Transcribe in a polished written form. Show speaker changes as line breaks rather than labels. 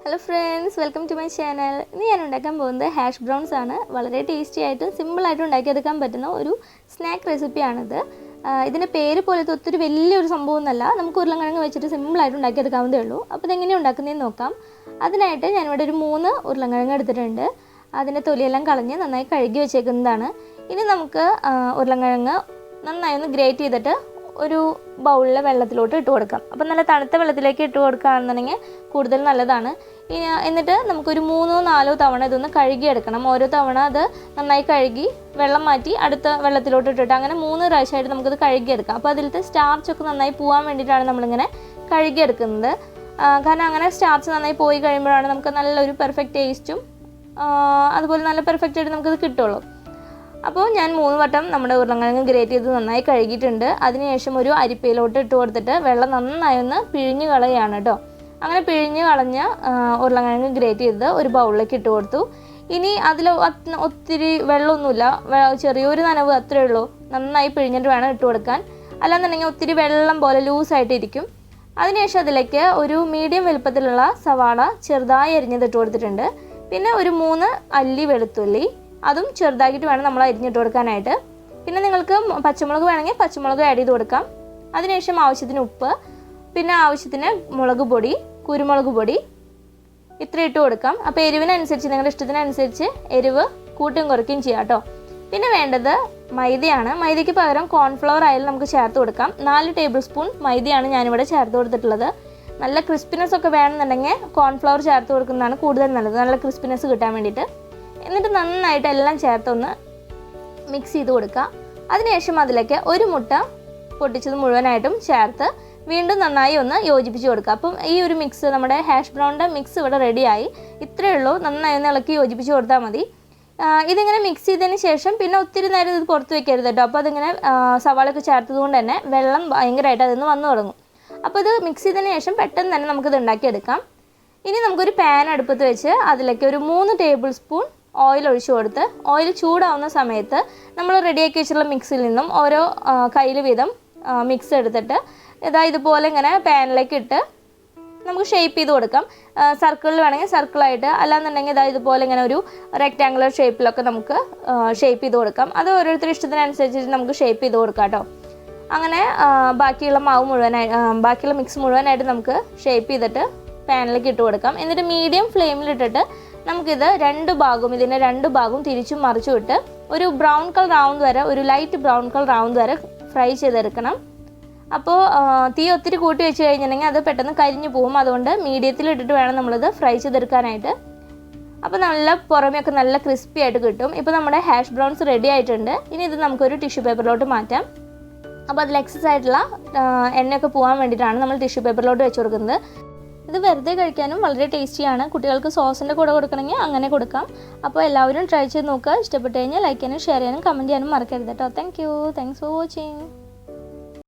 Hello friends, welcome to my channel. ഇന്ന് ഞാൻ ഉണ്ടാക്കാൻ പോകുന്നത് ഹാഷ് ബ്രൗൺസ് ആണ്. വളരെ ടേസ്റ്റി ആയിട്ട് സിമ്പിൾ ആയിട്ട് ഉണ്ടാക്കിയെടുക്കാൻ പറ്റുന്ന ഒരു സ്നാക്ക് റെസിപ്പിയാണിത്. ഇതിന്റെ പേര് പോലത്തെ ഒത്തിരി വലിയൊരു സംഭവമൊന്നുമല്ല. നമുക്ക് ഉരുളക്കിഴങ്ങ് വെച്ചിട്ട് സിമ്പിൾ ആയിട്ട് ഉണ്ടാക്കിയെടുക്കാവുന്നതേ ഉള്ളൂ. അപ്പോൾ ഇതെങ്ങനെയാണ് ഉണ്ടാക്കുന്നതെന്ന് നോക്കാം. അതിനായിട്ട് ഞാൻ ഇവിടെ ഒരു 3 ഉരുളക്കിഴങ്ങ് എടുത്തിട്ടുണ്ട്. അതിന്റെ തൊലിയെല്ലാം കളഞ്ഞ് നന്നായി കഴുകി വെച്ചേക്കുന്നതാണ്. ഇനി നമുക്ക് ഉരുളക്കിഴങ്ങ് നന്നായി ഒന്ന് ഗ്രേറ്റ് ചെയ്തിട്ട് ഒരു ബൗളിലെ വെള്ളത്തിലോട്ട് ഇട്ട് കൊടുക്കാം. അപ്പോൾ നല്ല തണുത്ത വെള്ളത്തിലേക്ക് ഇട്ട് കൊടുക്കുകയാണെന്നുണ്ടെങ്കിൽ കൂടുതൽ നല്ലതാണ്. എന്നിട്ട് നമുക്കൊരു 3-4 തവണ ഇതൊന്ന് കഴുകിയെടുക്കണം. ഓരോ തവണ അത് നന്നായി കഴുകി വെള്ളം മാറ്റി അടുത്ത വെള്ളത്തിലോട്ട് ഇട്ടിട്ട് അങ്ങനെ 3 പ്രാവശ്യമായിട്ട് നമുക്കത് കഴുകിയെടുക്കാം. അപ്പോൾ അതിലത്തെ സ്റ്റാർച്ചൊക്കെ നന്നായി പോകാൻ വേണ്ടിയിട്ടാണ് നമ്മളിങ്ങനെ കഴുകിയെടുക്കുന്നത്. കാരണം അങ്ങനെ സ്റ്റാർച്ച് നന്നായി പോയി കഴിയുമ്പോഴാണ് നമുക്ക് നല്ലൊരു പെർഫെക്റ്റ് ടേസ്റ്റും അതുപോലെ നല്ല പെർഫെക്റ്റായിട്ട് നമുക്കത് കിട്ടുള്ളൂ. അപ്പോൾ ഞാൻ 3 വട്ടം നമ്മുടെ ഉരുളക്കിഴങ്ങ് ഗ്രേറ്റ് ചെയ്ത് നന്നായി കഴുകിയിട്ടുണ്ട്. അതിനുശേഷം ഒരു അരിപ്പയിലോട്ട് ഇട്ട് കൊടുത്തിട്ട് വെള്ളം നന്നായി ഒന്ന് പിഴിഞ്ഞ് കളയുകയാണ് കേട്ടോ. അങ്ങനെ പിഴിഞ്ഞ് കളഞ്ഞ ഉരുളക്കിഴങ്ങ് ഗ്രേറ്റ് ചെയ്ത് ഒരു ബൗളിലേക്ക് ഇട്ട് കൊടുത്തു. ഇനി അതിൽ ഒത്തിരി വെള്ളമൊന്നുമില്ല, ചെറിയൊരു നനവ് അത്രയേ ഉള്ളൂ. നന്നായി പിഴിഞ്ഞിട്ട് വേണം ഇട്ട് കൊടുക്കാൻ, അല്ലാന്നുണ്ടെങ്കിൽ ഒത്തിരി വെള്ളം പോലെ ലൂസായിട്ടിരിക്കും. അതിനുശേഷം അതിലേക്ക് ഒരു മീഡിയം വലുപ്പത്തിലുള്ള സവാള ചെറുതായി അരിഞ്ഞത് ഇട്ട് കൊടുത്തിട്ടുണ്ട്. പിന്നെ ഒരു 3 അല്ലി വെളുത്തുള്ളി, അതും ചെറുതാക്കിയിട്ട് വേണം നമ്മൾ അരിഞ്ഞിട്ട് കൊടുക്കാനായിട്ട്. പിന്നെ നിങ്ങൾക്ക് പച്ചമുളക് വേണമെങ്കിൽ പച്ചമുളക് ആഡ് ചെയ്ത് കൊടുക്കാം. അതിനുശേഷം ആവശ്യത്തിന് ഉപ്പ്, പിന്നെ ആവശ്യത്തിന് മുളക് പൊടി, കുരുമുളക് പൊടി ഇത്ര ഇട്ട് കൊടുക്കാം. അപ്പോൾ എരിവിനനുസരിച്ച് നിങ്ങളുടെ ഇഷ്ടത്തിനനുസരിച്ച് എരിവ് കൂട്ടും കുറയ്ക്കുകയും ചെയ്യാം കേട്ടോ. പിന്നെ വേണ്ടത് മൈദയാണ്. മൈദയ്ക്ക് പകരം കോൺഫ്ലവർ ആയാലും നമുക്ക് ചേർത്ത് കൊടുക്കാം. 4 ടേബിൾ സ്പൂൺ മൈദയാണ് ഞാനിവിടെ ചേർത്ത് കൊടുത്തിട്ടുള്ളത്. നല്ല ക്രിസ്പിനെസ് ഒക്കെ വേണമെന്നുണ്ടെങ്കിൽ കോൺഫ്ലവർ ചേർത്ത് കൊടുക്കുന്നതാണ് കൂടുതൽ നല്ലത്, നല്ല ക്രിസ്പിനെസ് കിട്ടാൻ വേണ്ടിയിട്ട്. എന്നിട്ട് നന്നായിട്ട് എല്ലാം ചേർത്തൊന്ന് മിക്സ് ചെയ്ത് കൊടുക്കുക. അതിനുശേഷം അതിലേക്ക് ഒരു മുട്ട പൊട്ടിച്ചത് മുഴുവനായിട്ടും ചേർത്ത് വീണ്ടും നന്നായി ഒന്ന് യോജിപ്പിച്ച് കൊടുക്കുക. അപ്പം ഈ ഒരു മിക്സ്, നമ്മുടെ ഹാഷ് ബ്രൗണിൻ്റെ മിക്സ് ഇവിടെ റെഡിയായി. ഇത്രയേ ഉള്ളൂ, നന്നായി ഒന്ന് ഇളക്കി യോജിപ്പിച്ച് കൊടുത്താൽ മതി. ഇതിങ്ങനെ മിക്സ് ചെയ്തതിന് ശേഷം പിന്നെ ഒത്തിരി നേരം ഇത് പുറത്ത് വെക്കരുത് കേട്ടോ. അപ്പോൾ അതിങ്ങനെ സവാളയൊക്കെ ചേർത്തത് കൊണ്ട് തന്നെ വെള്ളം ഭയങ്കരമായിട്ട് അതിൽ നിന്ന് വന്നു തുടങ്ങും. അപ്പോൾ ഇത് മിക്സ് ചെയ്തതിന് ശേഷം പെട്ടെന്ന് തന്നെ നമുക്കിത് ഉണ്ടാക്കിയെടുക്കാം. ഇനി നമുക്കൊരു പാൻ അടുപ്പത്ത് വെച്ച് അതിലേക്ക് ഒരു 3 ടേബിൾ സ്പൂൺ ഓയിൽ ഒഴിച്ചു കൊടുത്ത് ഓയിൽ ചൂടാവുന്ന സമയത്ത് നമ്മൾ റെഡിയാക്കി വെച്ചിട്ടുള്ള മിക്സിൽ നിന്നും ഓരോ കയ്യിൽ വീതം മിക്സ് എടുത്തിട്ട് ഇതുപോലെ ഇങ്ങനെ പാനിലേക്ക് ഇട്ട് നമുക്ക് ഷേപ്പ് ചെയ്ത് കൊടുക്കാം. സർക്കിളിൽ വേണമെങ്കിൽ സർക്കിളായിട്ട്, അല്ലാന്നുണ്ടെങ്കിൽ ഇതുപോലെ ഇങ്ങനെ ഒരു റെക്റ്റാങ്കുലർ ഷേപ്പിലൊക്കെ നമുക്ക് ഷേപ്പ് ചെയ്ത് കൊടുക്കാം. അത് ഓരോരുത്തരുടെ ഇഷ്ടത്തിനനുസരിച്ച് നമുക്ക് ഷേപ്പ് ചെയ്ത് കൊടുക്കാം കേട്ടോ. അങ്ങനെ ബാക്കിയുള്ള ബാക്കിയുള്ള മിക്സ് മുഴുവനായിട്ട് നമുക്ക് ഷേപ്പ് ചെയ്തിട്ട് പാനിലേക്ക് ഇട്ട് കൊടുക്കാം. എന്നിട്ട് മീഡിയം ഫ്ലെയിമിലിട്ടിട്ട് നമുക്കിത് ഇതിൻ്റെ രണ്ട് ഭാഗവും തിരിച്ചും മറിച്ചും ഇട്ട് ഒരു ബ്രൗൺ കളർ ആവുന്നത് വരെ, ഒരു ലൈറ്റ് ബ്രൗൺ കളർ ആവുന്നത് വരെ ഫ്രൈ ചെയ്തെടുക്കണം. അപ്പോൾ തീ ഒത്തിരി കൂട്ടി വെച്ച് കഴിഞ്ഞിട്ടുണ്ടെങ്കിൽ അത് പെട്ടെന്ന് കരിഞ്ഞു പോകും. അതുകൊണ്ട് മീഡിയത്തിലിട്ടിട്ട് വേണം നമ്മളിത് ഫ്രൈ ചെയ്തെടുക്കാനായിട്ട്. അപ്പോൾ നല്ല പുറമെയൊക്കെ നല്ല ക്രിസ്പി ആയിട്ട് കിട്ടും. ഇപ്പോൾ നമ്മുടെ ഹാഷ് ബ്രൗൺസ് റെഡി ആയിട്ടുണ്ട്. ഇനി ഇത് നമുക്കൊരു ടിഷ്യൂ പേപ്പറിലോട്ട് മാറ്റാം. അപ്പോൾ അതിൽ എക്സസ് ആയിട്ടുള്ള എണ്ണയൊക്കെ പോകാൻ വേണ്ടിയിട്ടാണ് നമ്മൾ ടിഷ്യൂ പേപ്പറിലോട്ട് വെച്ച് കൊടുക്കുന്നത്. ഇത് വെറുതെ കഴിക്കാനും വളരെ ടേസ്റ്റിയാണ്. കുട്ടികൾക്ക് സോസിൻ്റെ കൂടെ കൊടുക്കണമെങ്കിൽ അങ്ങനെ കൊടുക്കാം. അപ്പോൾ എല്ലാവരും ട്രൈ ചെയ്ത് നോക്കുക. ഇഷ്ടപ്പെട്ട് കഴിഞ്ഞാൽ ലൈക്ക് ചെയ്യാനും ഷെയർ ചെയ്യാനും കമൻറ്റ് ചെയ്യാനും മറക്കരുത് കേട്ടോ. Thanks for watching.